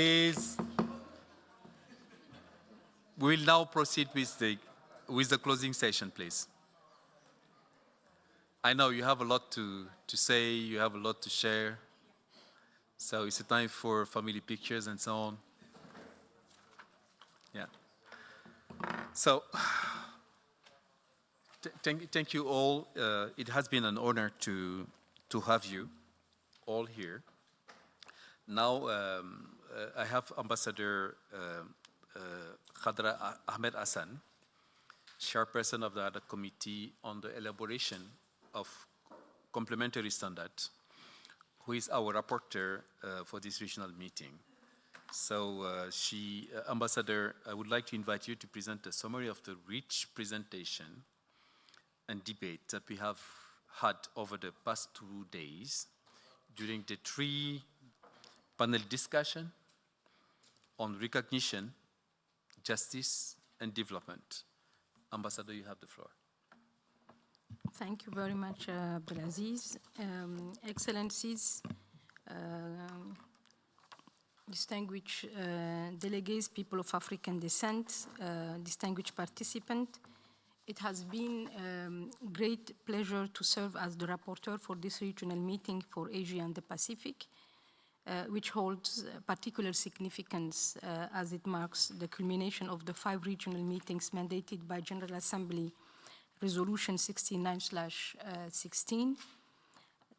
We will now proceed with the closing session, please. I know you have a lot to say, you have a lot to share. So it's a time for family pictures and so on. Yeah. So thank you all. It has been an honor to have you all here. Now I have Ambassador Kadra Ahmed Hassan, Chairperson of the Ad hoc Committee on the Elaboration of Complementary Standards, who is our rapporteur for this regional meeting. So Ambassador, I would like to invite you to present a summary of the rich presentation and debate that we have had over the past 2 days during the 3 panel discussion on recognition, justice, and development. Ambassador, you have the floor. Thank you very much, Aziz. Excellencies, distinguished delegates, people of African descent, distinguished participants. It has been a great pleasure to serve as the rapporteur for this regional meeting for Asia and the Pacific, which holds particular significance as it marks the culmination of the 5 regional meetings mandated by General Assembly Resolution 69/16.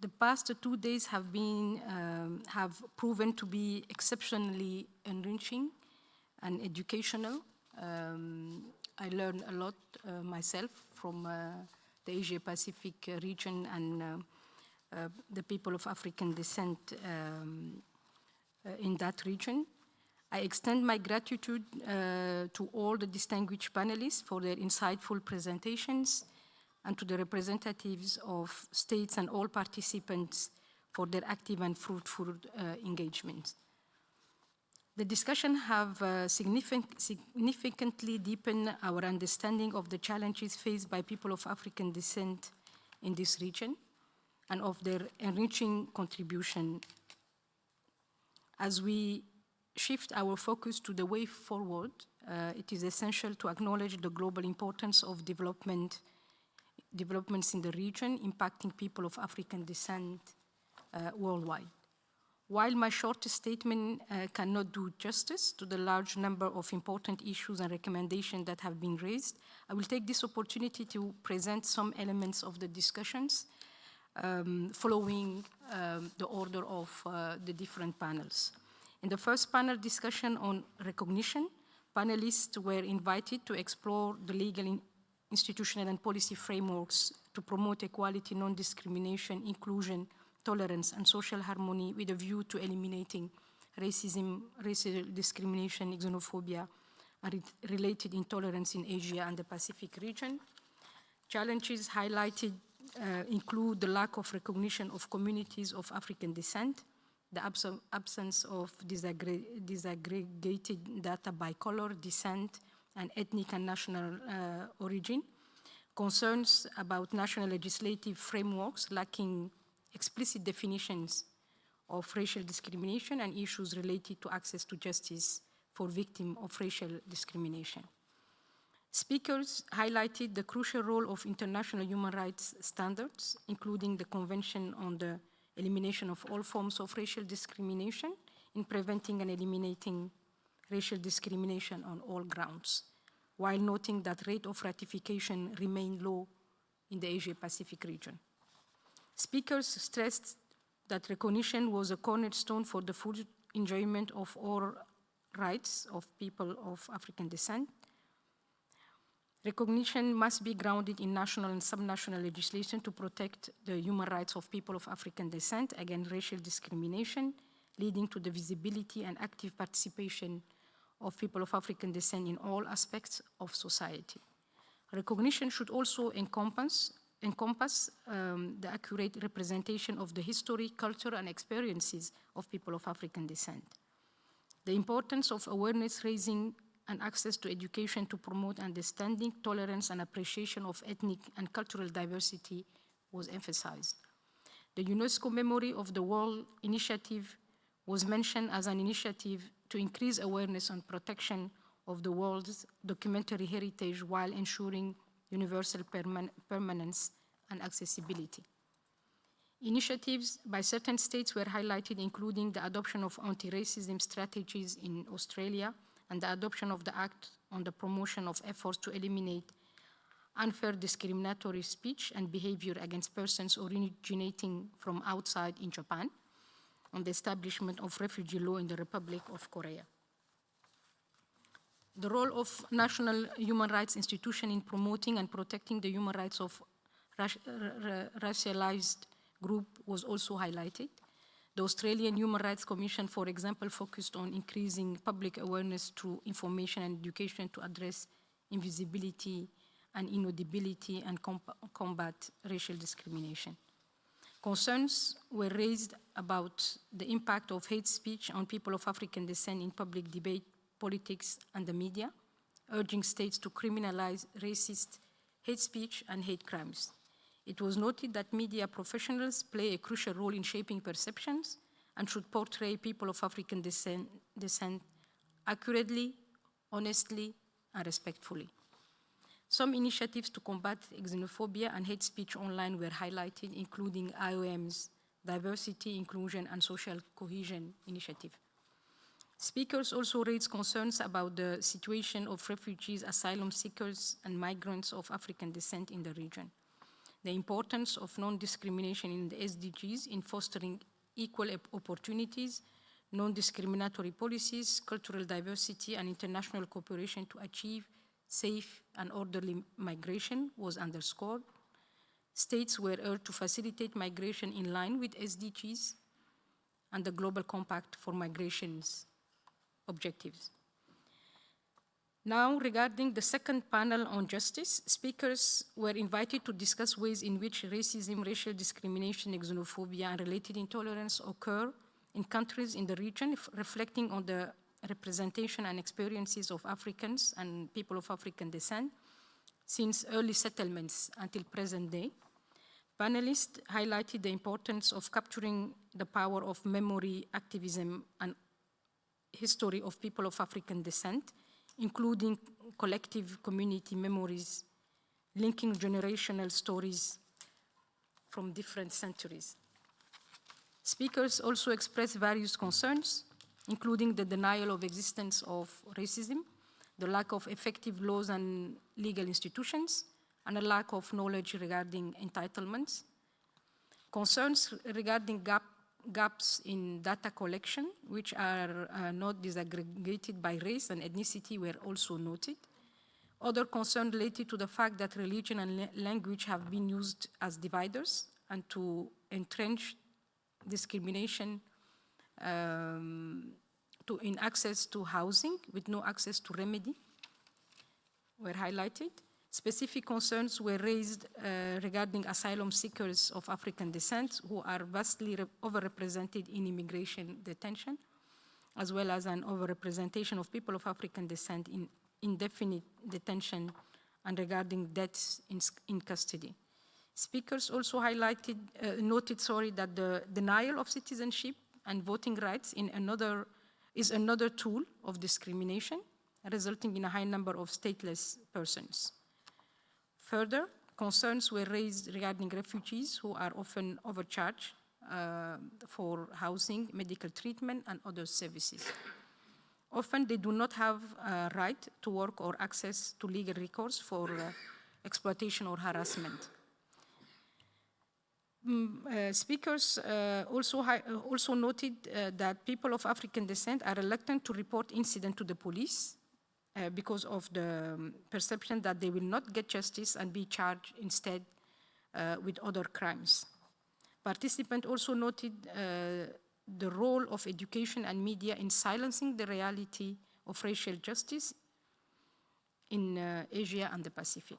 The past 2 days have proven to be exceptionally enriching and educational. I learned a lot myself from the Asia-Pacific region and the people of African descent in that region. I extend my gratitude to all the distinguished panelists for their insightful presentations and to the representatives of states and all participants for their active and fruitful engagement. The discussion have significantly deepened our understanding of the challenges faced by people of African descent in this region and of their enriching contribution. As we shift our focus to the way forward, it is essential to acknowledge the global importance of developments in the region impacting people of African descent worldwide. While my short statement cannot do justice to the large number of important issues and recommendations that have been raised, I will take this opportunity to present some elements of the discussions following the order of the different panels. In the first panel discussion on recognition, panelists were invited to explore the legal, institutional, and policy frameworks to promote equality, non-discrimination, inclusion, tolerance, and social harmony with a view to eliminating racism, racial discrimination, xenophobia, and related intolerance in Asia and the Pacific region. Challenges highlighted include the lack of recognition of communities of African descent, the absence of disaggregated data by color, descent, and ethnic and national origin, concerns about national legislative frameworks lacking explicit definitions of racial discrimination, and issues related to access to justice for victims of racial discrimination. Speakers highlighted the crucial role of international human rights standards, including the Convention on the Elimination of All Forms of Racial Discrimination in preventing and eliminating racial discrimination on all grounds, while noting that rate of ratification remained low in the Asia-Pacific region. Speakers stressed that recognition was a cornerstone for the full enjoyment of all rights of people of African descent. Recognition must be grounded in national and subnational legislation to protect the human rights of people of African descent against racial discrimination, leading to the visibility and active participation of people of African descent in all aspects of society. Recognition should also encompass the accurate representation of the history, culture, and experiences of people of African descent. The importance of awareness raising and access to education to promote understanding, tolerance, and appreciation of ethnic and cultural diversity was emphasized. The UNESCO Memory of the World Initiative was mentioned as an initiative to increase awareness on protection of the world's documentary heritage while ensuring universal permanence and accessibility. Initiatives by certain states were highlighted, including the adoption of anti-racism strategies in Australia and the adoption of the Act on the promotion of efforts to eliminate unfair discriminatory speech and behavior against persons originating from outside in Japan, and the establishment of refugee law in the Republic of Korea. The role of national human rights institutions in promoting and protecting the human rights of racialized group was also highlighted. The Australian Human Rights Commission, for example, focused on increasing public awareness through information and education to address invisibility and inaudibility and combat racial discrimination. Concerns were raised about the impact of hate speech on people of African descent in public debate, politics, and the media, urging states to criminalize racist hate speech and hate crimes. It was noted that media professionals play a crucial role in shaping perceptions and should portray people of African descent accurately, honestly, and respectfully. Some initiatives to combat xenophobia and hate speech online were highlighted, including IOM's Diversity, Inclusion, and Social Cohesion initiative. Speakers also raised concerns about the situation of refugees, asylum seekers, and migrants of African descent in the region. The importance of non-discrimination in the SDGs in fostering equal opportunities, non-discriminatory policies, cultural diversity, and international cooperation to achieve safe and orderly migration was underscored. States were urged to facilitate migration in line with SDGs and the Global Compact for Migration's objectives. Now, regarding the second panel on justice, speakers were invited to discuss ways in which racism, racial discrimination, xenophobia, and related intolerance occur in countries in the region, reflecting on the representation and experiences of Africans and people of African descent since early settlements until present day. Panelists highlighted the importance of capturing the power of memory, activism, and history of people of African descent, including collective community memories, linking generational stories from different centuries. Speakers also expressed various concerns, including the denial of existence of racism, the lack of effective laws and legal institutions, and a lack of knowledge regarding entitlements. Concerns regarding gaps in data collection, which are not disaggregated by race and ethnicity, were also noted. Other concerns related to the fact that religion and language have been used as dividers and to entrench discrimination in access to housing with no access to remedy were highlighted. Specific concerns were raised regarding asylum seekers of African descent who are vastly overrepresented in immigration detention, as well as an overrepresentation of people of African descent in indefinite detention and regarding deaths in custody. Speakers also noted that the denial of citizenship and voting rights is another tool of discrimination, resulting in a high number of stateless persons. Further, concerns were raised regarding refugees who are often overcharged for housing, medical treatment, and other services. Often they do not have a right to work or access to legal recourse for exploitation or harassment. Speakers also noted that people of African descent are reluctant to report incidents to the police because of the perception that they will not get justice and be charged instead with other crimes. Participants also noted the role of education and media in silencing the reality of racial justice in Asia and the Pacific.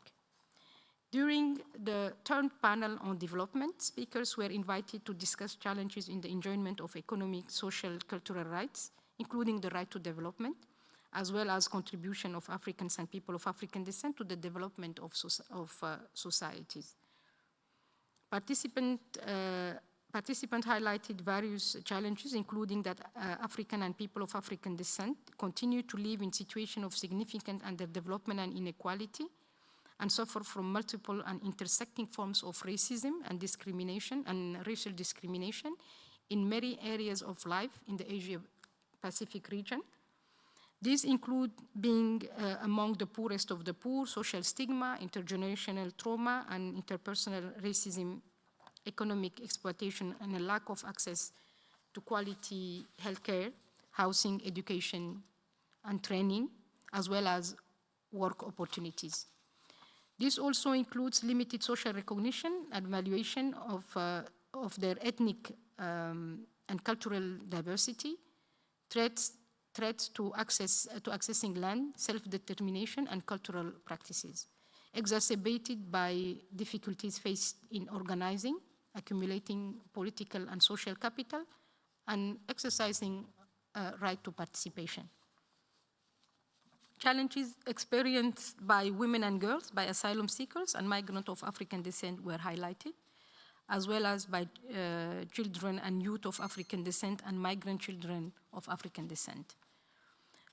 During the third panel on development, speakers were invited to discuss challenges in the enjoyment of economic, social, cultural rights, including the right to development, as well as contribution of Africans and people of African descent to the development of societies. Participants Participants highlighted various challenges, including that African and people of African descent continue to live in situations of significant underdevelopment and inequality and suffer from multiple and intersecting forms of racism and discrimination and racial discrimination in many areas of life in the Asia-Pacific region. These include being among the poorest of the poor, social stigma, intergenerational trauma, and interpersonal racism, economic exploitation, and a lack of access to quality healthcare, housing, education, and training, as well as work opportunities. This also includes limited social recognition and valuation of their ethnic and cultural diversity, threats to accessing land, self-determination, and cultural practices, exacerbated by difficulties faced in organizing, accumulating political and social capital, and exercising right to participation. Challenges experienced by women and girls, by asylum seekers and migrants of African descent were highlighted, as well as by children and youth of African descent and migrant children of African descent.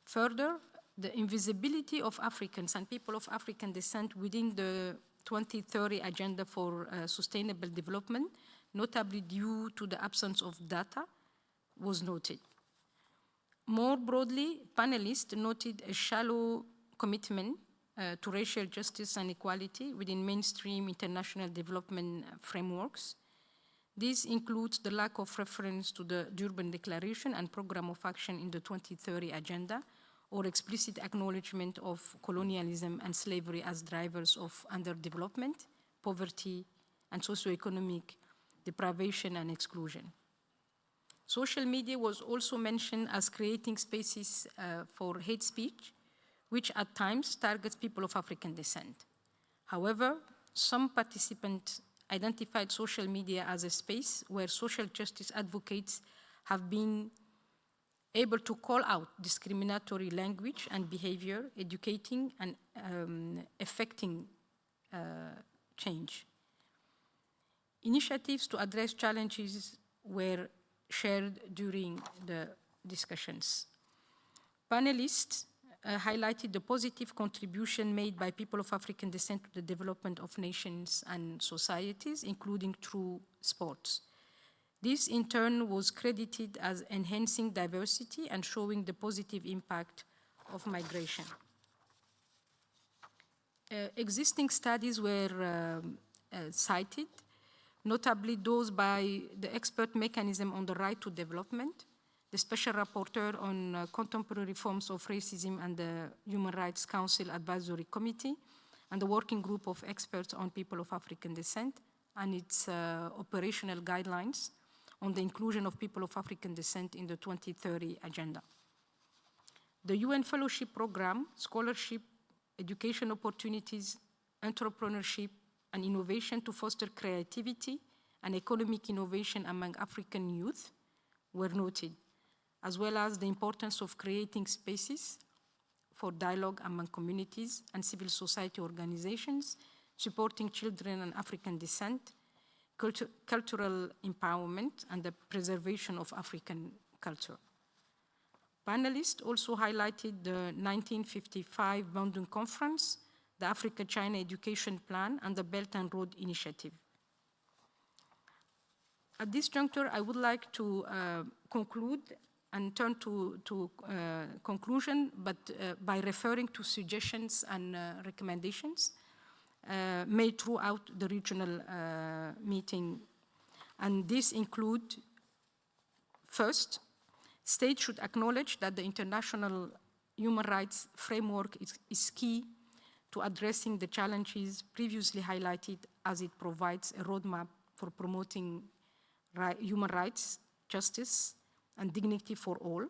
Further, the invisibility of Africans and people of African descent within the 2030 Agenda for Sustainable Development, notably due to the absence of data, was noted. More broadly, panelists noted a shallow commitment to racial justice and equality within mainstream international development frameworks. This includes the lack of reference to the Durban Declaration and Program of Action in the 2030 Agenda, or explicit acknowledgement of colonialism and slavery as drivers of underdevelopment, poverty, and socioeconomic deprivation and exclusion. Social media was also mentioned as creating spaces for hate speech, which at times targets people of African descent. However, some participants identified social media as a space where social justice advocates have been able to call out discriminatory language and behavior, educating and affecting change. Initiatives to address challenges were shared during the discussions. Panelists highlighted the positive contribution made by people of African descent to the development of nations and societies, including through sports. This, in turn, was credited as enhancing diversity and showing the positive impact of migration. Existing studies were cited, notably those by the expert mechanism on the right to development, the Special Rapporteur on Contemporary Forms of Racism and the Human Rights Council Advisory Committee, and the Working Group of Experts on People of African Descent, and its operational guidelines on the inclusion of people of African descent in the 2030 Agenda. The UN Fellowship Program, scholarship, education opportunities, entrepreneurship, and innovation to foster creativity and economic innovation among African youth were noted, as well as the importance of creating spaces for dialogue among communities and civil society organizations, supporting children and African descent, cultural empowerment, and the preservation of African culture. Panelists also highlighted the 1955 Bandung Conference, the Africa-China Education Plan, and the Belt and Road Initiative. At this juncture, I would like to conclude and turn to conclusion, but by referring to suggestions and recommendations made throughout the regional meeting. And this include, first, states should acknowledge that the international human rights framework is key to addressing the challenges previously highlighted, as it provides a roadmap for promoting human rights, justice, and dignity for all,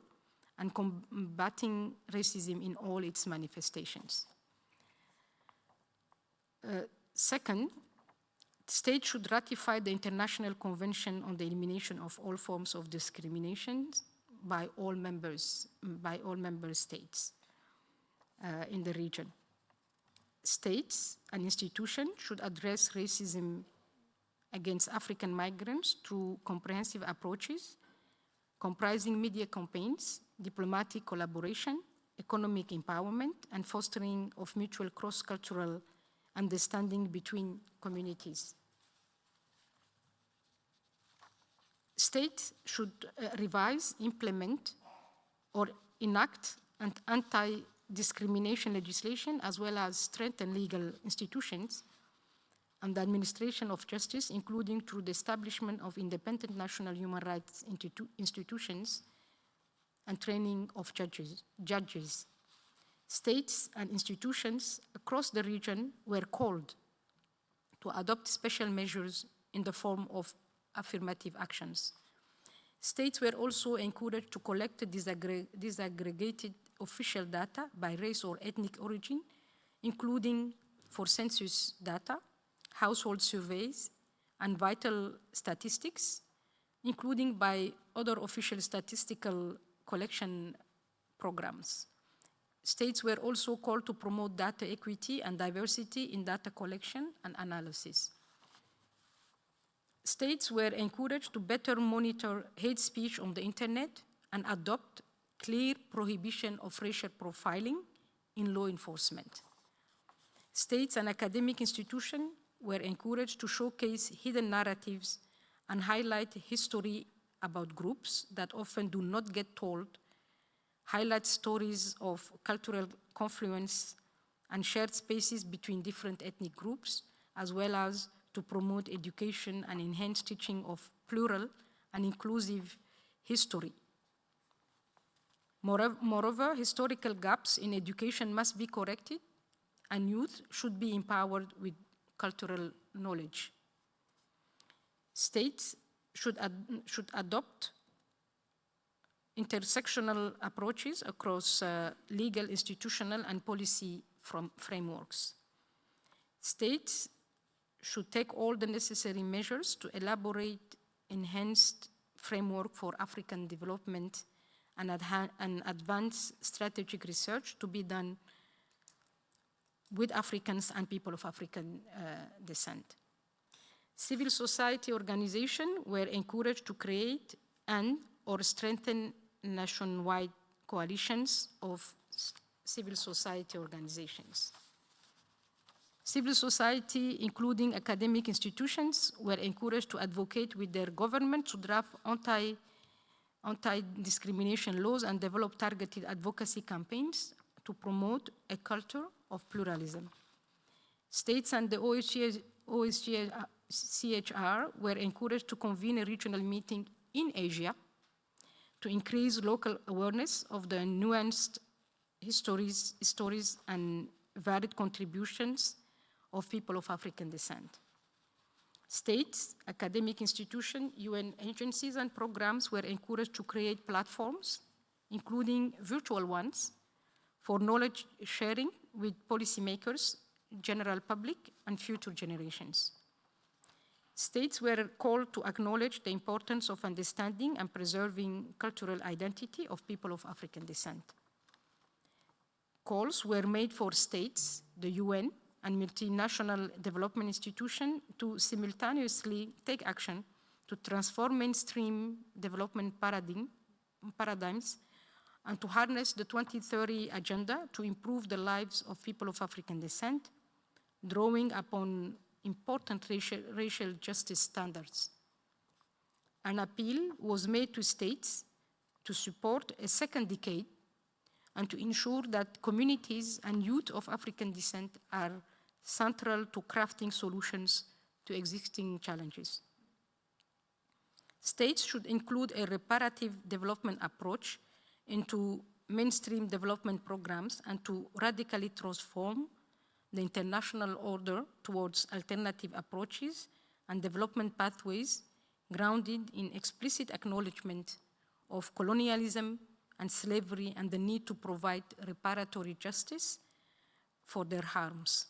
and combating racism in all its manifestations. Second, states should ratify the International Convention on the Elimination of All Forms of Discrimination by all member states in the region. States and institutions should address racism against African migrants through comprehensive approaches comprising media campaigns, diplomatic collaboration, economic empowerment, and fostering of mutual cross-cultural understanding between communities. States should revise, implement, or enact anti-discrimination legislation, as well as strengthen legal institutions and the administration of justice, including through the establishment of independent national human rights institutions and training of judges. States and institutions across the region were called to adopt special measures in the form of affirmative actions. States were also encouraged to collect disaggregated official data by race or ethnic origin, including for census data, household surveys, and vital statistics, including by other official statistical collection programs. States were also called to promote data equity and diversity in data collection and analysis. States were encouraged to better monitor hate speech on the internet and adopt clear prohibition of racial profiling in law enforcement. States and academic institutions were encouraged to showcase hidden narratives and highlight history about groups that often do not get told, highlight stories of cultural confluence and shared spaces between different ethnic groups, as well as to promote education and enhance teaching of plural and inclusive history. Moreover, historical gaps in education must be corrected, and youth should be empowered with cultural knowledge. States should adopt intersectional approaches across legal, institutional, and policy frameworks. States should take all the necessary measures to elaborate enhanced framework for African development and advance strategic research to be done with Africans and people of African descent. Civil society organizations were encouraged to create or strengthen nationwide coalitions of civil society organizations. Civil society, including academic institutions, were encouraged to advocate with their government to draft anti-discrimination laws and develop targeted advocacy campaigns to promote a culture of pluralism. States and the OHCHR were encouraged to convene a regional meeting in Asia to increase local awareness of the nuanced stories and varied contributions of people of African descent. States, academic institutions, UN agencies, and programs were encouraged to create platforms, including virtual ones, for knowledge sharing with policymakers, general public, and future generations. States were called to acknowledge the importance of understanding and preserving cultural identity of people of African descent. Calls were made for states, the UN, and multinational development institutions to simultaneously take action to transform mainstream development paradigms and to harness the 2030 agenda to improve the lives of people of African descent, drawing upon important racial justice standards. An appeal was made to states to support a second decade and to ensure that communities and youth of African descent are central to crafting solutions to existing challenges. States should include a reparative development approach into mainstream development programs and to radically transform the international order towards alternative approaches and development pathways grounded in explicit acknowledgement of colonialism and slavery and the need to provide reparatory justice for their harms.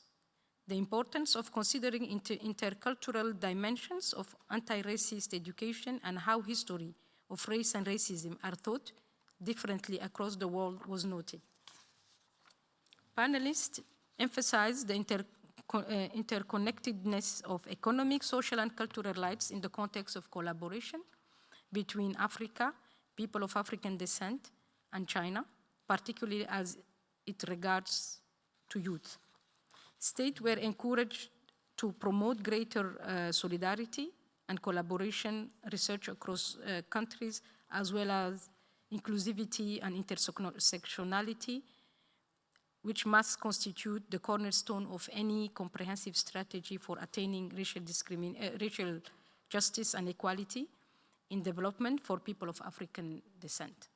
The importance of considering intercultural dimensions of anti-racist education and how history of race and racism are taught differently across the world was noted. Panelists emphasized the interconnectedness of economic, social, and cultural rights in the context of collaboration between Africa, people of African descent, and China, particularly as it regards to youth. States were encouraged to promote greater solidarity and collaboration research across countries, as well as inclusivity and intersectionality, which must constitute the cornerstone of any comprehensive strategy for attaining racial justice and equality in development for people of African descent.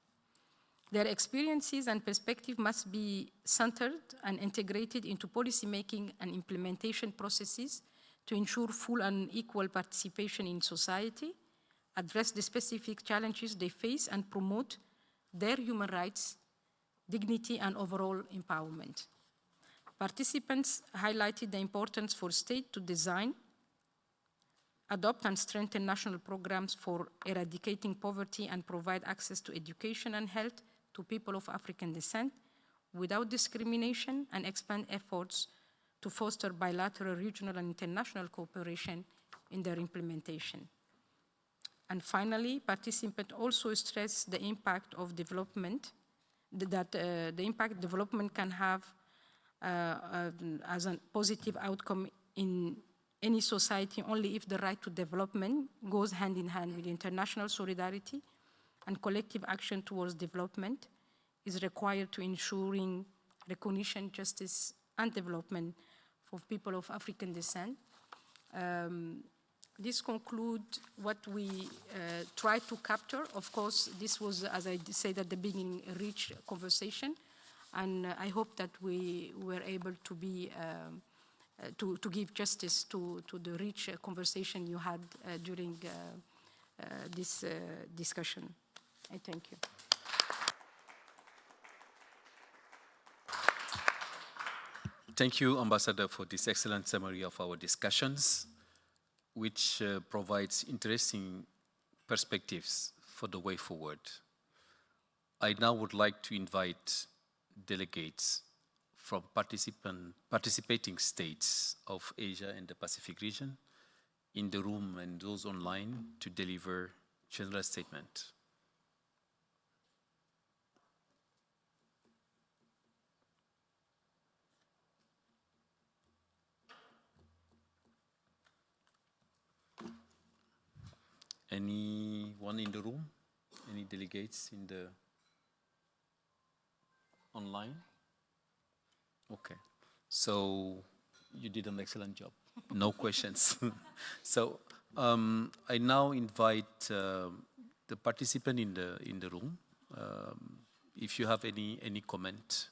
Their experiences and perspective must be centered and integrated into policymaking and implementation processes to ensure full and equal participation in society, address the specific challenges they face, and promote their human rights, dignity, and overall empowerment. Participants highlighted the importance for states to design, adopt, and strengthen national programs for eradicating poverty and provide access to education and health to people of African descent without discrimination, and expand efforts to foster bilateral, regional, and international cooperation in their implementation. And finally, participants also stressed the impact of development, the impact development can have as a positive outcome in any society only if the right to development goes hand in hand with international solidarity, and collective action towards development is required to ensuring recognition, justice, and development for people of African descent. This concludes what we tried to capture. Of course, this was, as I said at the beginning, a rich conversation, and I hope that we were able to be to give justice to the rich conversation you had during this discussion. I thank you. Thank you, Ambassador, for this excellent summary of our discussions, which provides interesting perspectives for the way forward. I now would like to invite delegates from participating states of Asia and the Pacific region in the room and those online to deliver general statement. Anyone in the room? Any delegates in the online? Okay, so you did an excellent job. No questions. So I now invite the participant in the room. If you have any comment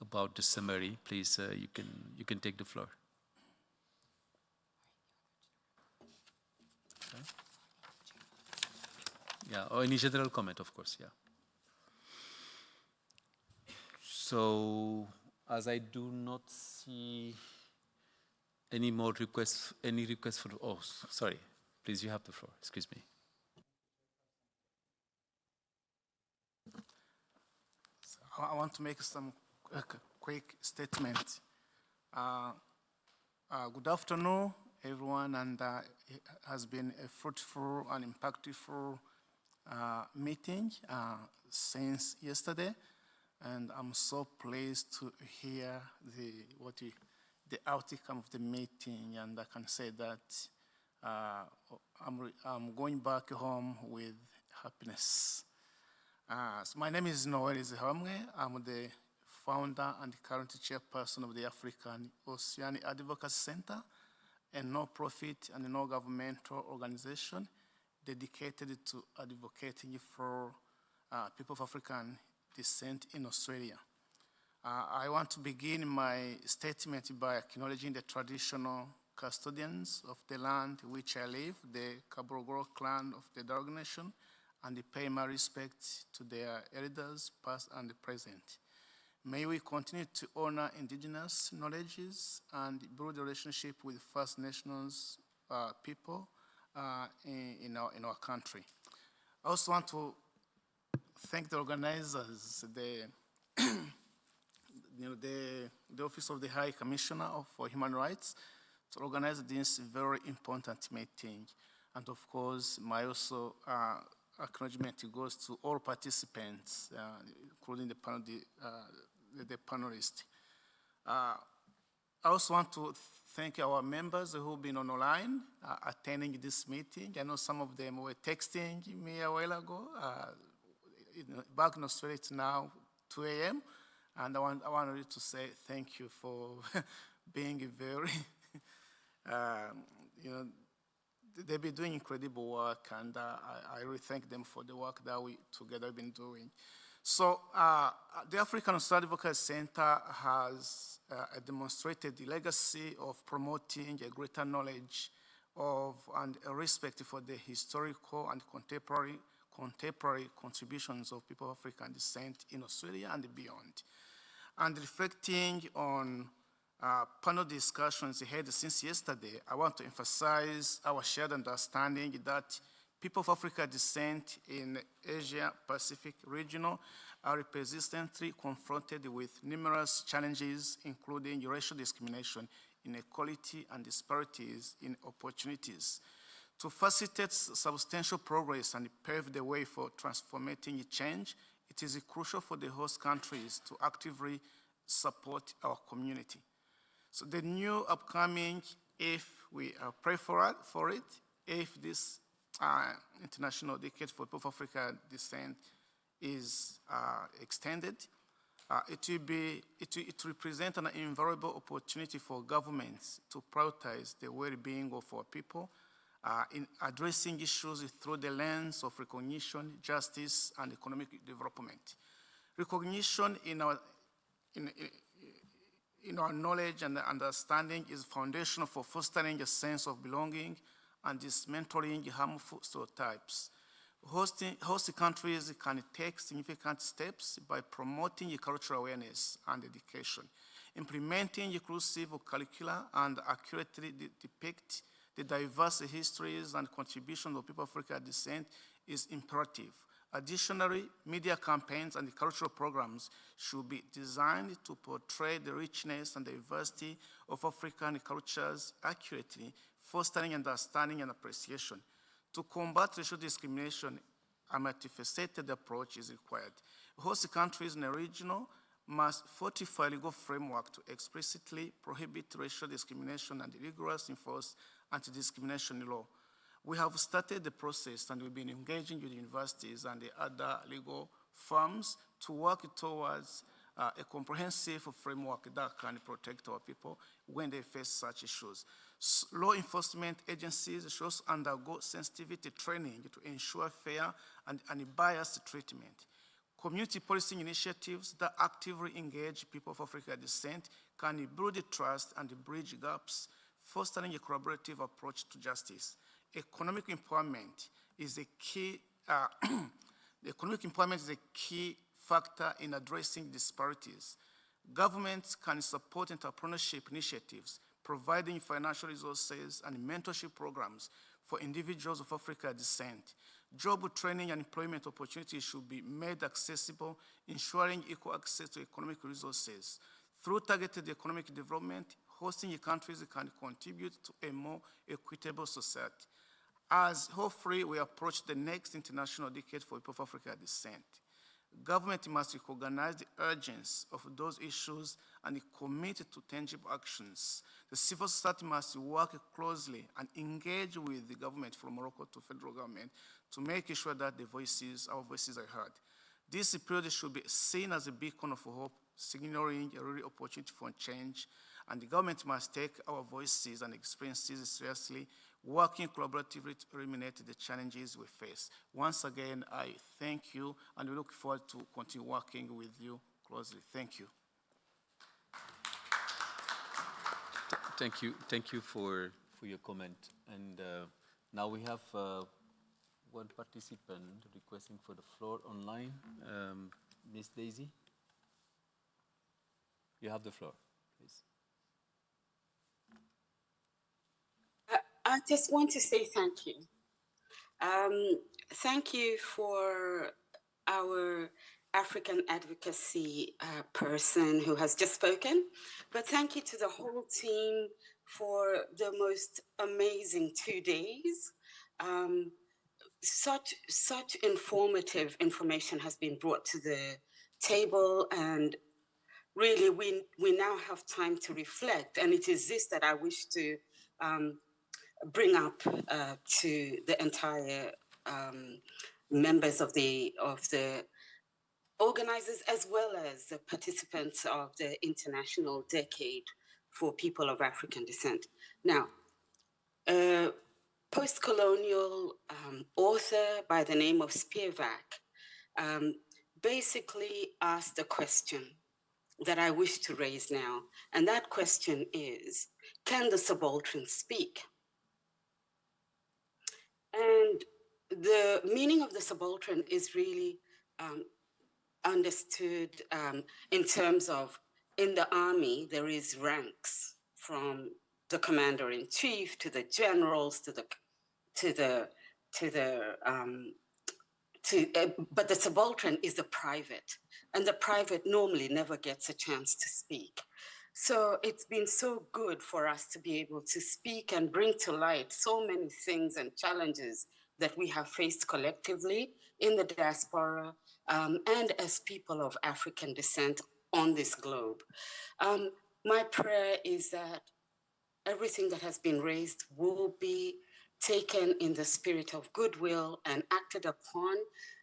about the summary, please you can take the floor. Okay. Yeah, or any general comment, of course, yeah. So, as I do not see any more requests, for, oh, sorry, please, you have the floor, excuse me. So I want to make some quick statement. Good afternoon, everyone, and it has been a fruitful and impactful meeting since yesterday, and I'm so pleased to hear the outcome of the meeting, and I can say that I'm going back home with happiness. So my name is Noel Zihamwe. I'm the founder and current chairperson of the African Oceanic Advocacy Center, a no-profit and no-governmental organization dedicated to advocating for people of African descent in Australia. I want to begin my statement by acknowledging the traditional custodians of the land which I live, the Kaborogoro clan of the Darug Nation, and pay my respect to their elders, past and present. May we continue to honor indigenous knowledges and build a relationship with First Nations people in our country. I also want to thank the organizers, the Office of the High Commissioner for Human Rights to organize this very important meeting. And of course, my also acknowledgement goes to all participants, including the panelists. I also want to thank our members who've been online attending this meeting. I know some of them were texting me a while ago. Back in Australia, it's now 2 a.m. And I wanted to say thank you for being very, they've been doing incredible work, and I really thank them for the work that we together have been doing. So the African Australia Advocacy Center has demonstrated the legacy of promoting a greater knowledge of and a respect for the historical and contemporary contributions of people of African descent in Australia and beyond. And reflecting on panel discussions held since yesterday, I want to emphasize our shared understanding that people of African descent in Asia-Pacific regional are persistently confronted with numerous challenges, including racial discrimination, inequality, and disparities in opportunities. To facilitate substantial progress and pave the way for transformating change, it is crucial for the host countries to actively support our community. So the new upcoming, if we pray for it, if this International Decade for People of African Descent is extended, it will represent an invaluable opportunity for governments to prioritize the well-being of our people in addressing issues through the lens of recognition, justice, and economic development. Recognition in our knowledge and understanding is foundational for fostering a sense of belonging and dismantling harmful stereotypes. Host countries can take significant steps by promoting cultural awareness and education, implementing inclusive curricula, and accurately depict the diverse histories and contributions of people of African descent is imperative. Additionally, media campaigns and cultural programs should be designed to portray the richness and diversity of African cultures accurately, fostering understanding and appreciation. To combat racial discrimination, a multifaceted approach is required. Host countries in the region must fortify legal framework to explicitly prohibit racial discrimination and rigorously enforce anti-discrimination law. We have started the process, and we've been engaging with universities and the other legal firms to work towards a comprehensive framework that can protect our people when they face such issues. Law enforcement agencies should undergo sensitivity training to ensure fair and unbiased treatment. Community policing initiatives that actively engage people of African descent can build trust and bridge gaps, fostering a collaborative approach to justice. Economic empowerment is a key. Economic empowerment is a key factor in addressing disparities. Governments can support entrepreneurship initiatives, providing financial resources and mentorship programs for individuals of African descent. Job training and employment opportunities should be made accessible, ensuring equal access to economic resources. Through targeted economic development, hosting countries can contribute to a more equitable society. As hopefully we approach the next International Decade for People of African descent, government must recognize the urgency of those issues and commit to tangible actions. The civil society must work closely and engage with the government from Morocco to federal government to make sure that our voices are heard. This period should be seen as a beacon of hope, signaling a real opportunity for change, and the government must take our voices and experiences seriously, working collaboratively to eliminate the challenges we face. Once again, I thank you, and we look forward to continue working with you closely. Thank you. Thank you for your comment. And now we have one participant requesting for the floor online. Ms. Daisy, you have the floor, please. I just want to say thank you. Thank you for our African advocacy person who has just spoken, but thank you to the whole team for the most amazing 2 days. Such informative information has been brought to the table, and really we now have time to reflect, and it is this that I wish to bring up to the entire members of the organizers, as well as the participants of the International Decade for People of African Descent. Now, a post-colonial author by the name of Spivak basically asked a question that I wish to raise now, and that question is, can the subaltern speak? And the meaning of the subaltern is really understood in terms of, in the army, there is ranks from the commander-in-chief to the generals but the subaltern is the private, and the private normally never gets a chance to speak. So it's been so good for us to be able to speak and bring to light so many things and challenges that we have faced collectively in the diaspora and as people of African descent on this globe. My prayer is that everything that has been raised will be taken in the spirit of goodwill and acted upon,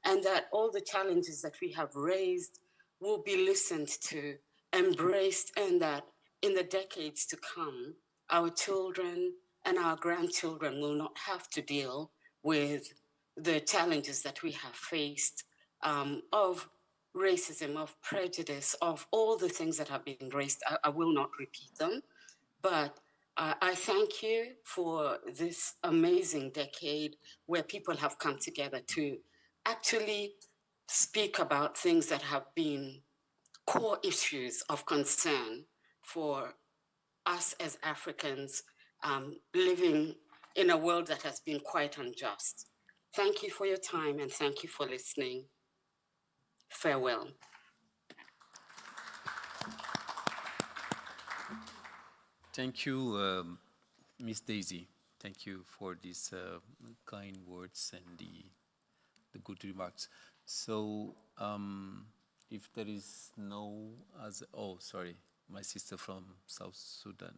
and that all the challenges that we have raised will be listened to, embraced, and that in the decades to come, our children and our grandchildren will not have to deal with the challenges that we have faced of racism, of prejudice, of all the things that have been raised. I will not repeat them, but I thank you for this amazing decade where people have come together to actually speak about things that have been core issues of concern for us as Africans living in a world that has been quite unjust. Thank you for your time, and thank you for listening. Farewell. Thank you, Miss Daisy. Thank you for these kind words and the good remarks. So, if there is no other, oh, sorry, my sister from South Sudan.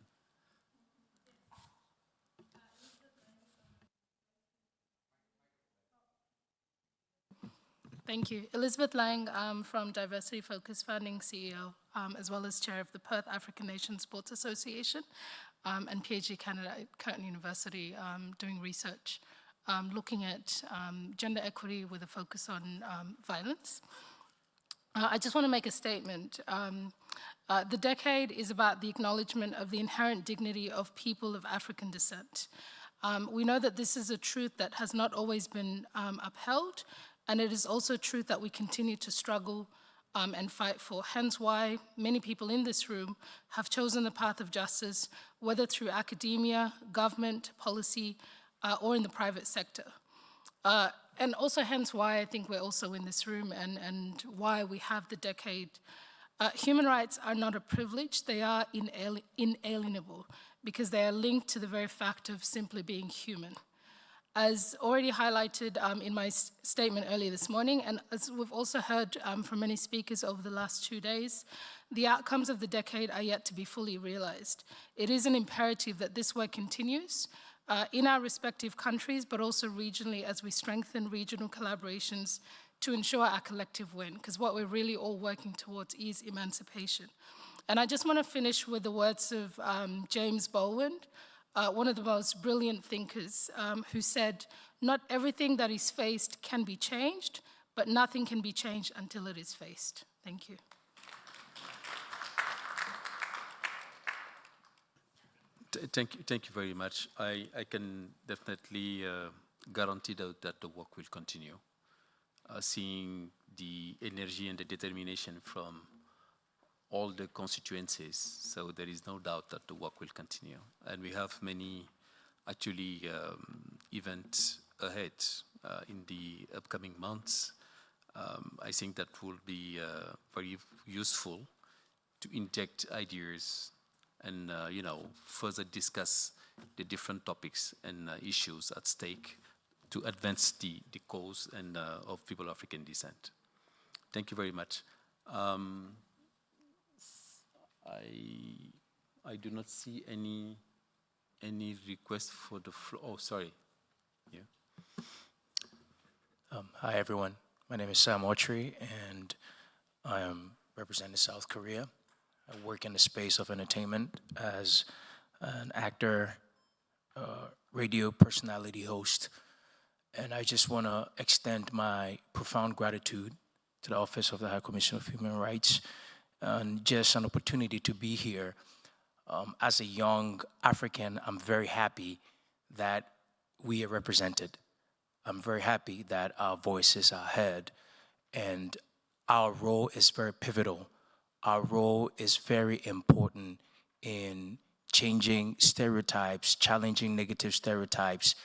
Thank you. Elizabeth Lang from Diversity Focus Funding, CEO, as well as chair of the Perth African Nation Sports Association, and PhD candidate at Curtin University, doing research looking at gender equity with a focus on violence. I just want to make a statement. The decade is about the acknowledgement of the inherent dignity of people of African descent. We know that this is a truth that has not always been upheld, and it is also a truth that we continue to struggle and fight for. Hence why many people in this room have chosen the path of justice, whether through academia, government, policy, or in the private sector. And also hence why I think we're also in this room and why we have the decade. Human rights are not a privilege, they are inalienable because they are linked to the very fact of simply being human. As already highlighted in my statement earlier this morning, and as we've also heard from many speakers over the last 2 days, the outcomes of the decade are yet to be fully realized. It is an imperative that this work continues in our respective countries, but also regionally as we strengthen regional collaborations to ensure our collective win, because what we're really all working towards is emancipation. And I just want to finish with the words of James Baldwin, one of the most brilliant thinkers, who said, "Not everything that is faced can be changed, but nothing can be changed until it is faced." Thank you. Thank you very much. I can definitely guarantee that the work will continue. Seeing the energy and the determination from all the constituencies, so there is no doubt that the work will continue. And we have many, actually, events ahead in the upcoming months. I think that will be very useful to inject ideas and further discuss the different topics and issues at stake to advance the cause and of people of African descent. Thank you very much. I do not see any request for the floor. Oh, sorry. Yeah. Hi, everyone. My name is Sam Autry, and I am representing South Korea. I work in the space of entertainment as an actor, radio personality host, and I just want to extend my profound gratitude to the Office of the High Commissioner of Human Rights and just an opportunity to be here. As a young African, I'm very happy that we are represented. I'm very happy that our voices are heard, and our role is very pivotal. Our role is very important in changing stereotypes, challenging negative stereotypes,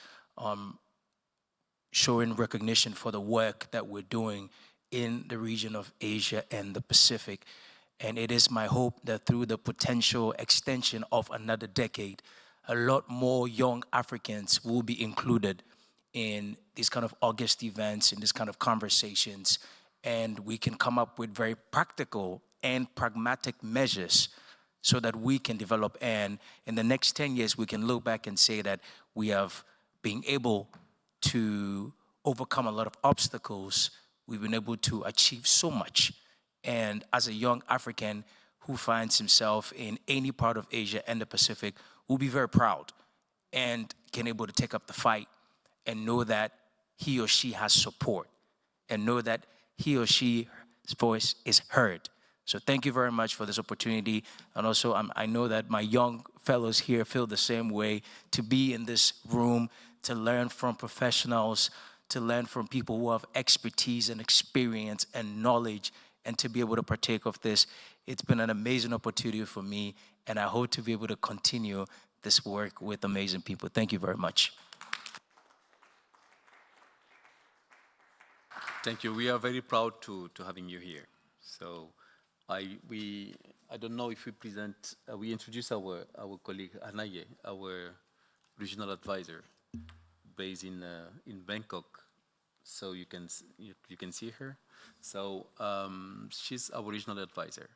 showing recognition for the work that we're doing in the region of Asia and the Pacific. And it is my hope that through the potential extension of another decade, a lot more young Africans will be included in these kind of August events, in these kind of conversations, and we can come up with very practical and pragmatic measures so that we can develop, and in the next 10 years, we can look back and say that we have been able to overcome a lot of obstacles. We've been able to achieve so much. And as a young African who finds himself in any part of Asia and the Pacific, will be very proud and can able to take up the fight and know that he or she has support and know that he or she's voice is heard. So thank you very much for this opportunity. And also I know that my young fellows here feel the same way, to be in this room, to learn from professionals, to learn from people who have expertise and experience and knowledge, and to be able to partake of this. It's been an amazing opportunity for me, and I hope to be able to continue this work with amazing people. Thank you very much. Thank you. We are very proud to having you here. So I don't know if we present, we introduce our colleague Anaye, our regional advisor, based in Bangkok. So you can see her. So she's our regional advisor,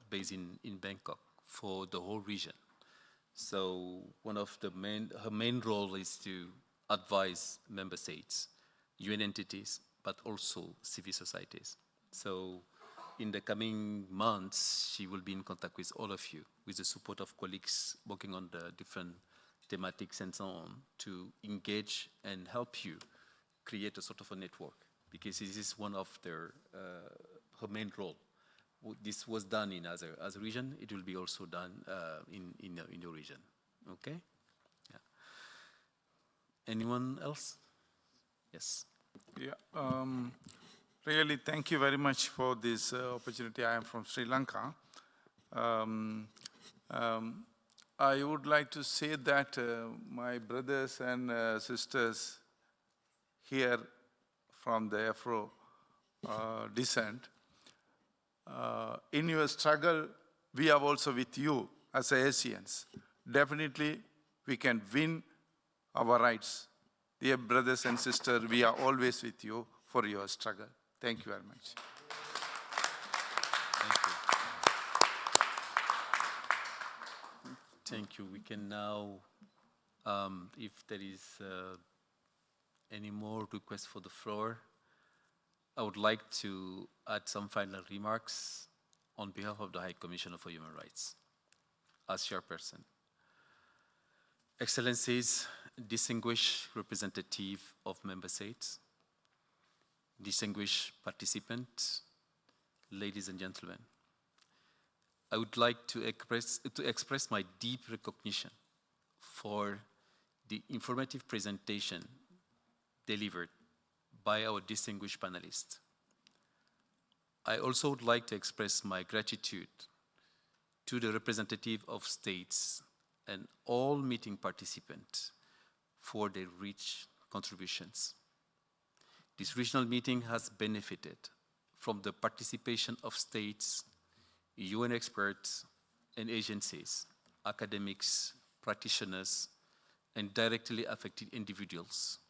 based in Bangkok for the whole region. So one of her main role is to advise member states, UN entities, but also civil societies. So in the coming months, she will be in contact with all of you, with the support of colleagues working on the different thematics and so on, to engage and help you create a sort of a network, because this is one of her main role. This was done in as a region. It will be also done in your region. Okay? Yeah. Anyone else? Yes. Yeah. Really, thank you very much for this opportunity. I am from Sri Lanka. I would like to say that my brothers and sisters here from the Afro descent, in your struggle, we are also with you as Asians. Definitely, we can win our rights. Dear brothers and sisters, we are always with you for your struggle. Thank you very much. Thank you. Thank you. We can now, if there is any more requests for the floor, I would like to add some final remarks on behalf of the High Commissioner for Human Rights as chairperson. Excellencies, distinguished representative of member states, distinguished participants, ladies and gentlemen, I would like to express my deep recognition for the informative presentation delivered by our distinguished panelists. I also would like to express my gratitude to the representative of states and all meeting participants for their rich contributions. This regional meeting has benefited from the participation of states, UN experts and agencies, academics, practitioners, and directly affected individuals,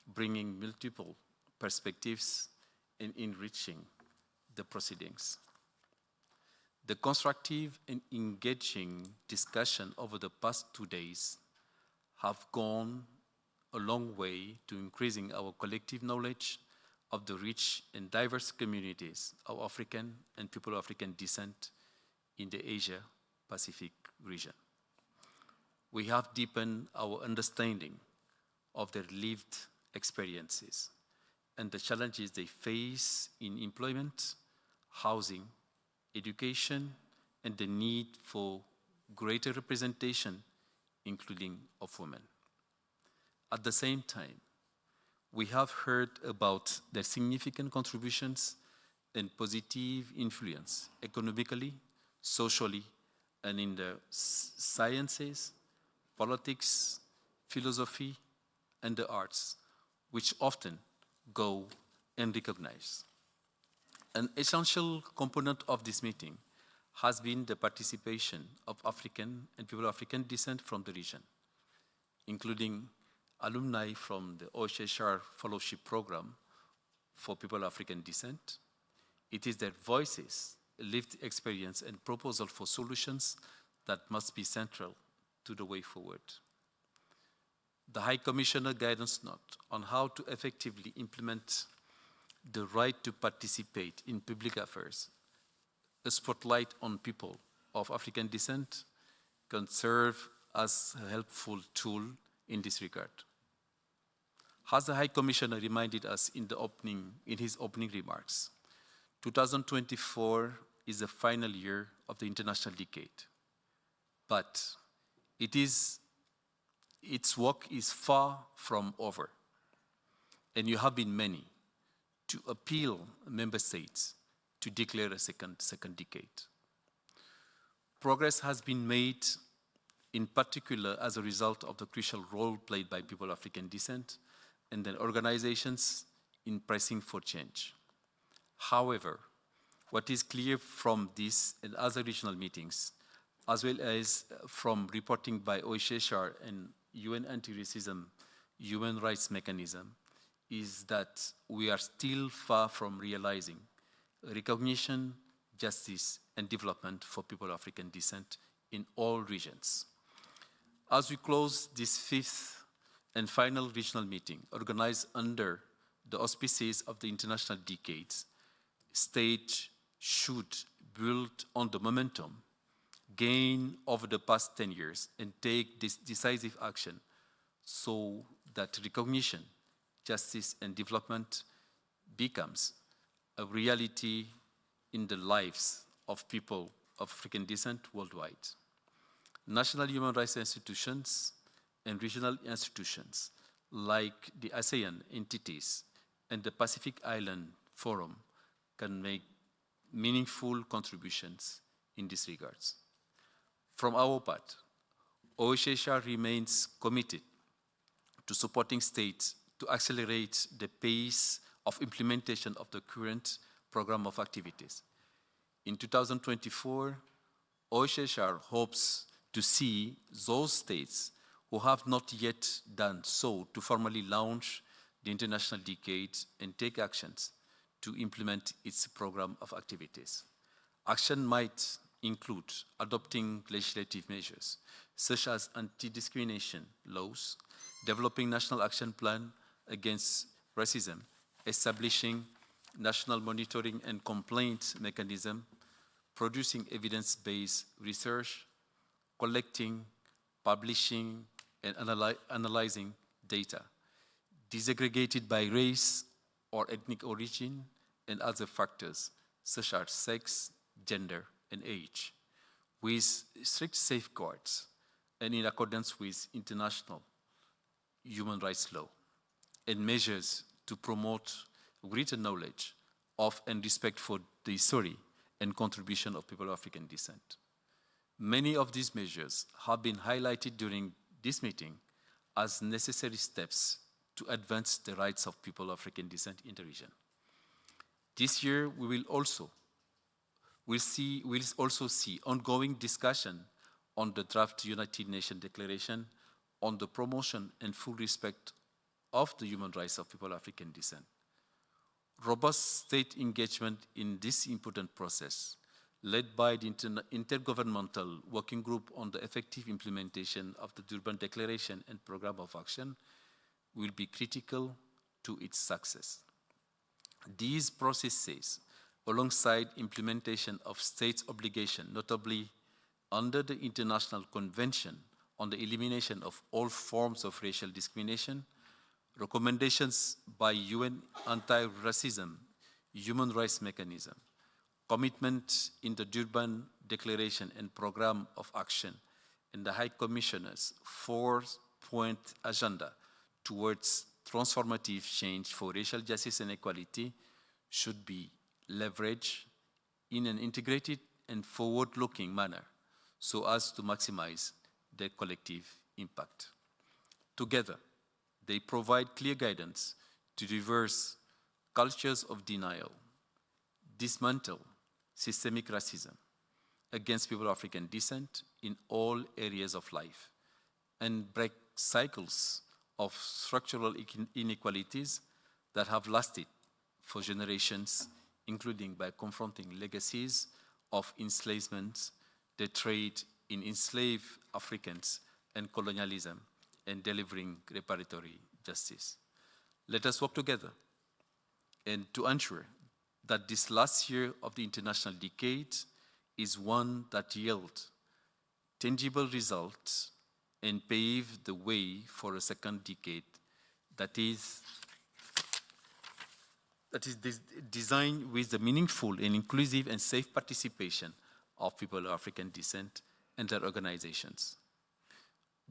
bringing multiple perspectives and enriching the proceedings. The constructive and engaging discussion over the past 2 days have gone a long way to increasing our collective knowledge of the rich and diverse communities of African and people of African descent in the Asia-Pacific region. We have deepened our understanding of their lived experiences and the challenges they face in employment, housing, education, and the need for greater representation, including of women. At the same time, we have heard about their significant contributions and positive influence economically, socially, and in the sciences, politics, philosophy, and the arts, which often go unrecognized. An essential component of this meeting has been the participation of African and people of African descent from the region, including alumni from the OHCHR Fellowship Program for people of African descent. It is their voices, lived experience, and proposal for solutions that must be central to the way forward. The High Commissioner guidance note on how to effectively implement the right to participate in public affairs, a spotlight on people of African descent, can serve as a helpful tool in this regard. As the High Commissioner reminded us in his opening remarks, 2024 is the final year of the international decade, but its work is far from over, and you have been many to appeal member states to declare a second decade. Progress has been made, in particular as a result of the crucial role played by people of African descent and their organizations in pressing for change. However, what is clear from this and other regional meetings, as well as from reporting by OHCHR and UN Anti-Racism Human Rights Mechanism, is that we are still far from realizing recognition, justice, and development for people of African descent in all regions. As we close this 5th and final regional meeting, organized under the auspices of the International Decades, states should build on the momentum gained over the past 10 years and take this decisive action so that recognition, justice, and development becomes a reality in the lives of people of African descent worldwide. National human rights institutions and regional institutions like the ASEAN entities and the Pacific Island Forum can make meaningful contributions in these regards. From our part, OHCHR remains committed to supporting states to accelerate the pace of implementation of the current program of activities. In 2024, OHCHR hopes to see those states who have not yet done so to formally launch the International Decade and take actions to implement its program of activities. Action might include adopting legislative measures, such as anti-discrimination laws, developing national action plan against racism, establishing national monitoring and complaint mechanism, producing evidence-based research, collecting, publishing, and analyzing data, disaggregated by race or ethnic origin and other factors, such as sex, gender, and age, with strict safeguards and in accordance with international human rights law, and measures to promote greater knowledge of and respect for the history and contribution of people of African descent. Many of these measures have been highlighted during this meeting as necessary steps to advance the rights of people of African descent in the region. This year, we'll also see ongoing discussion on the draft United Nations Declaration on the promotion and full respect of the human rights of people of African descent. Robust state engagement in this important process, led by the Intergovernmental Working Group on the effective implementation of the Durban Declaration and Program of Action, will be critical to its success. These processes, alongside implementation of states' obligation, notably under the International Convention on the Elimination of All Forms of Racial Discrimination, recommendations by UN Anti-Racism Human Rights Mechanism, commitment in the Durban Declaration and Program of Action, and the High Commissioner's four-point agenda towards transformative change for racial justice and equality should be leveraged in an integrated and forward-looking manner so as to maximize their collective impact. Together, they provide clear guidance to reverse cultures of denial, dismantle systemic racism against people of African descent in all areas of life, and break cycles of structural inequalities that have lasted for generations, including by confronting legacies of enslavement, the trade in enslaved Africans, and colonialism, and delivering reparatory justice. Let us work together and to ensure that this last year of the international decade is one that yields tangible results and pave the way for a second decade that is designed with the meaningful and inclusive and safe participation of people of African descent and their organizations.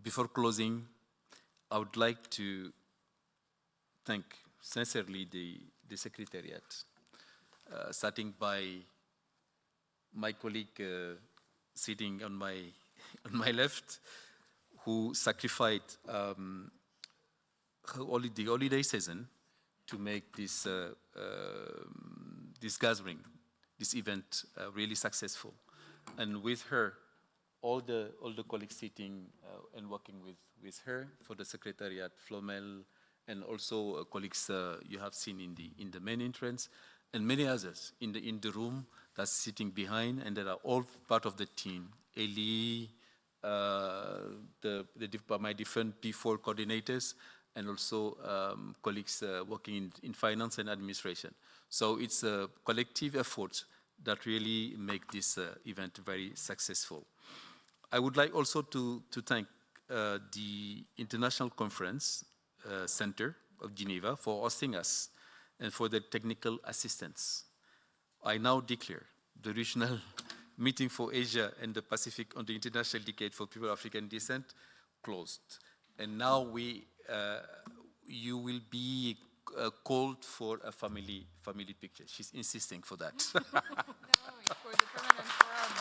Before closing, I would like to thank sincerely the Secretariat, starting by my colleague sitting on my left, who sacrificed the holiday season to make this gathering, this event, really successful. And with her, all the colleagues sitting and working with her for the Secretariat, Flomel, and also colleagues you have seen in the main entrance, and many others in the room that's sitting behind, and that are all part of the team. Eli, my different P4 coordinators, and also colleagues working in finance and administration. So it's a collective effort that really make this event very successful. I would like also to thank the International Conference Center of Geneva for hosting us and for the technical assistance. I now declare the regional meeting for Asia and the Pacific on the International Decade for People of African Descent closed. And now you will be called for a family picture. She's insisting for that. No, for the permanent forum.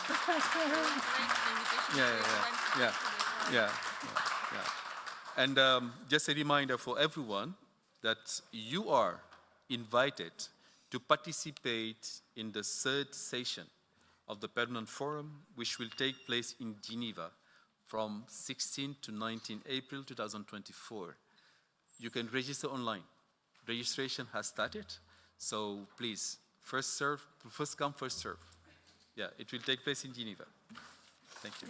Yeah. And just a reminder for everyone that you are invited to participate in the third session of the Permanent Forum, which will take place in Geneva from 16 to 19 April 2024. You can register online. Registration has started, so please, first come, first serve. Yeah, it will take place in Geneva. Thank you.